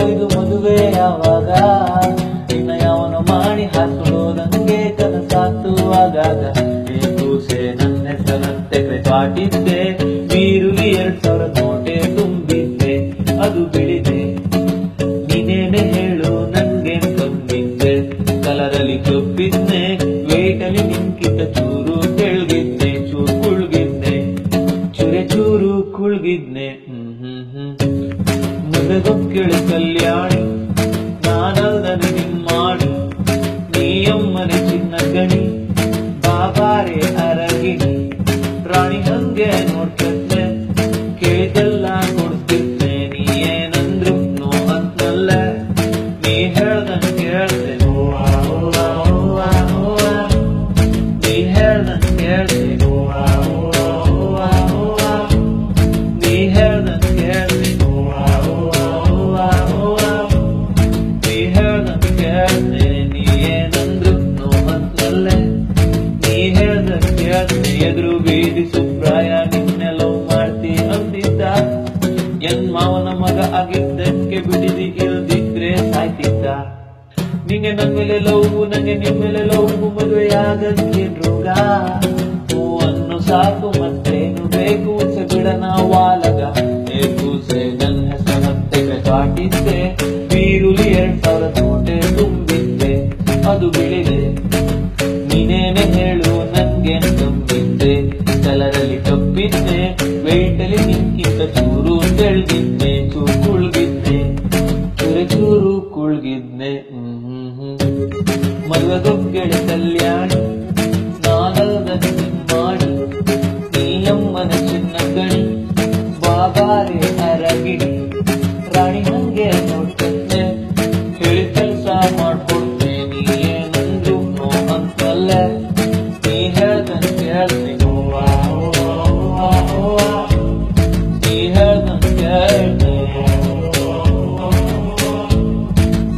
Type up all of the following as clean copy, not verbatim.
ಇದು ಮದುವೆ ಯಾವಾಗ ಇನ್ನ ಯಾವನ ಮಾಡಿ ಹಾಕೊಳ್ಳೋದಂಗೆ ಕನಸಾತು ಆಗಾಗ ಈ ಕೂಸೆ ನನ್ನ ಹೆಸರಂತೆ ಕ್ರೆಪಾಟಿದ್ದೆ ಬೀರುಲಿ 2000 ನೋಟೆ ತುಂಬಿದ್ದೆ ಅದು ಬಿಳಿದೆ ನೀನೇನೆ ಹೇಳು ನನ್ಗೆ ಕಂಬಿದ್ದೆ ಕಲರಲ್ಲಿ ಕಪ್ಪಿದ್ನೆ ವೇಟಲಿ ನಿಂಕಿತ ಚೂರು ತೆಳ್ಗಿದ್ನೆ ಚೂರು ಕುಳ್ಗಿದ್ನೆ ಚೂರು ಕುಳ್ಗಿದ್ನೆ ಮಗದೊಕ್ಕಳು ಕಲ್ಯಾಣಿ ನಾನಲ್ದನೆ ನಿಮ್ಮಾಣಿ ನೀಯಮ್ಮನೆ ಚಿನ್ನ ಗಣಿ ಬಾಬಾರೆ ಅರಗಿಣಿ ರಾಣಿ ಹಂಗೆ ನೋಡ್ತಿದ್ನೆ ಕೇಳಿದೆಲ್ಲ ಕೊಡ್ತಿದ್ನೆ ನೀ ಏನಂದ್ರು ನೋ ಅಂತಲ್ಲ ನೀ ಹೇಳ್ದನ್ ಕೇಳ್ದೆ ನೀ ಹೇಳ್ದನ್ ಕೇಳ್ದೆ ನೀ ಹೇಳ್ದನ್ ಕೇಳ್ದೆ ನೀ ಹೇಳ್ದನ್ ಕೇಳ್ದೆ ನೀ ಏನಂದ್ರು ನೋ ಅಂತಲ್ಲ ನೀ ಹೇಳ್ದನ್ ಕೇಳ್ದೆ ಎದುರು ಬೀದಿ ಸುಬ್ರಾಯ ನಿನ್ನೆಲ್ಲೋ ಮಾಡ್ತಿ ಅಂತಿದ್ದ ಎನ್ ಮಾವನ ಮಗ ಆಗಿದ್ದಕ್ಕೆ ಬಿಡಿದಿ ಇಲ್ದಿದ್ರೆ ಸಾಯ್ತಿದ್ದ ನಿಂಗೆ ನನ್ ಮೇಲೆ ಲವ್ ನಂಗೆ ನಿಮ್ ಮೇಲೆ ಲವ್ ಮದುವೆಯಾಗಕ್ಕೆ ರೋಗ ಹೂ ಅನ್ನು ಸಾಕು ಮತ್ತೇನು ಬೇಕು ಬಿಡನ ವಾಲಗ ಏ ಕೂಸೆ ನನ್ನ ಹೆಸರಂತೆ ಕಾಟಿದ್ದೆ ಬೀರುಲಿ 2000 ನೋಟೆ ತುಂಬಿದ್ದೆ ಅದು ಬಿಳಿದೆ ನೀನೇನೆ ಹೇಳು ನನ್ಗೆ ನಂಬಿದ್ದೆ ಕಲರಲ್ಲಿ ಕಪ್ಪಿದ್ದೆ ವೇಟಲಿ ನಿಂಕಿಂತ ಚೂರು ತೆಳ್ಗಿದ್ನೆ ಚೂರು ಕುಳ್ಗಿದ್ನೆ ಚೂರು ಕುಳ್ಗಿದ್ನೆ ಮದುವೆಗೊಗ್ಗೆಳೆ ಕಲ್ಯಾಣಿ ನಾನಲ್ದನೆ ನಿಮ್ಮಾಣಿ ನೀಯಮ್ಮನ ಚಿನ್ನ ಗಣಿ ಬಾಬಾರೆ ಅರಗಿಣಿ ರಾಣಿ ಹಂಗೆ ನೋಡ್ತಂತೆ ಹೇಳಿ ಕೆಲ್ಸ ಮಾಡ್ಕೊಡ್ತೆ ನೀ ಏನಂದ್ರು ನೋ ಅಂತಲ್ಲ ನೀ ಹೇಳ್ದನ್ ಕೇಳ್ತೆ ನೀ ಹೇಳ್ದನ್ ಕೇಳ್ತೆ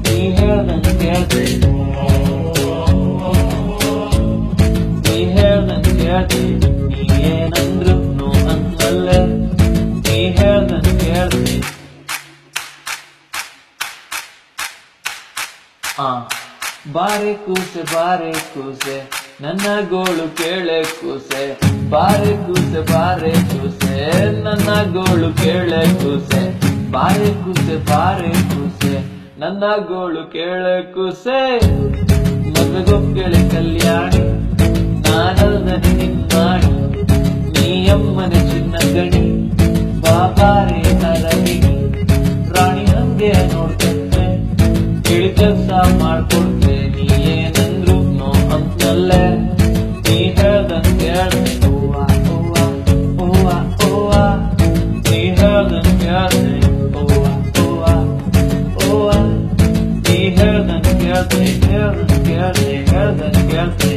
ನೀ ಹೇಳ್ದನ್ ಕೇಳ್ತೆ ನೀ ಹೇಳ್ದನ್ ಕೇಳ್ತೆ ನೀ ಏನಂದ್ರು ನೋ ಅಂತಲ್ಲ ನೀ ಹೇಳ್ದನ್ ಕೇಳ್ತೆ ಬಾರೆ ಕೂಸೆ ನನ್ನ ಗೋಳು ಕೇಳೆ ಕೂಸೆ ಬಾರೆ ಕೂಸೆ ನನ್ನ ಗೋಳು ಕೇಳೆ ಕೂಸೆ ಬಾರೆ ಕೂಸೆ ನನ್ನ ಗೋಳು ಕೇಳೆ ಕೂಸೆ ಮದುವೆಗೊಗ್ಗೆಳೆ ಕಲ್ಯಾಣಿ ನಾನಲ್ದನೆ ನಿಮ್ಮಾಣಿ ನೀಯಮ್ಮನೆ ಚಿನ್ನ ಗಣಿ ಬಾಬಾರೆ ಅರಗಿಣಿ ರಾಣಿ ಹಂಗೆ ನೋಡ್ತಂತೆ ಹೇಳಿ ಕೆಲ್ಸ ಮಾಡ್ಕೊಡ್ತೆ ನೀ ಏನಂದ್ರು ನೋ ಅಂತಲ್ಲ ನೀ ಹೇಳ್ದನ್ ಕೇಳ್ದೆ ನೀ ಹೇಳ್ದನ್ ಕೇಳ್ದೆ ನೀ ಹೇಳ್ದನ್ ಕೇಳ್ದೆ ಹೇಳ್ದನ್ ಕೇಳ್ದೆ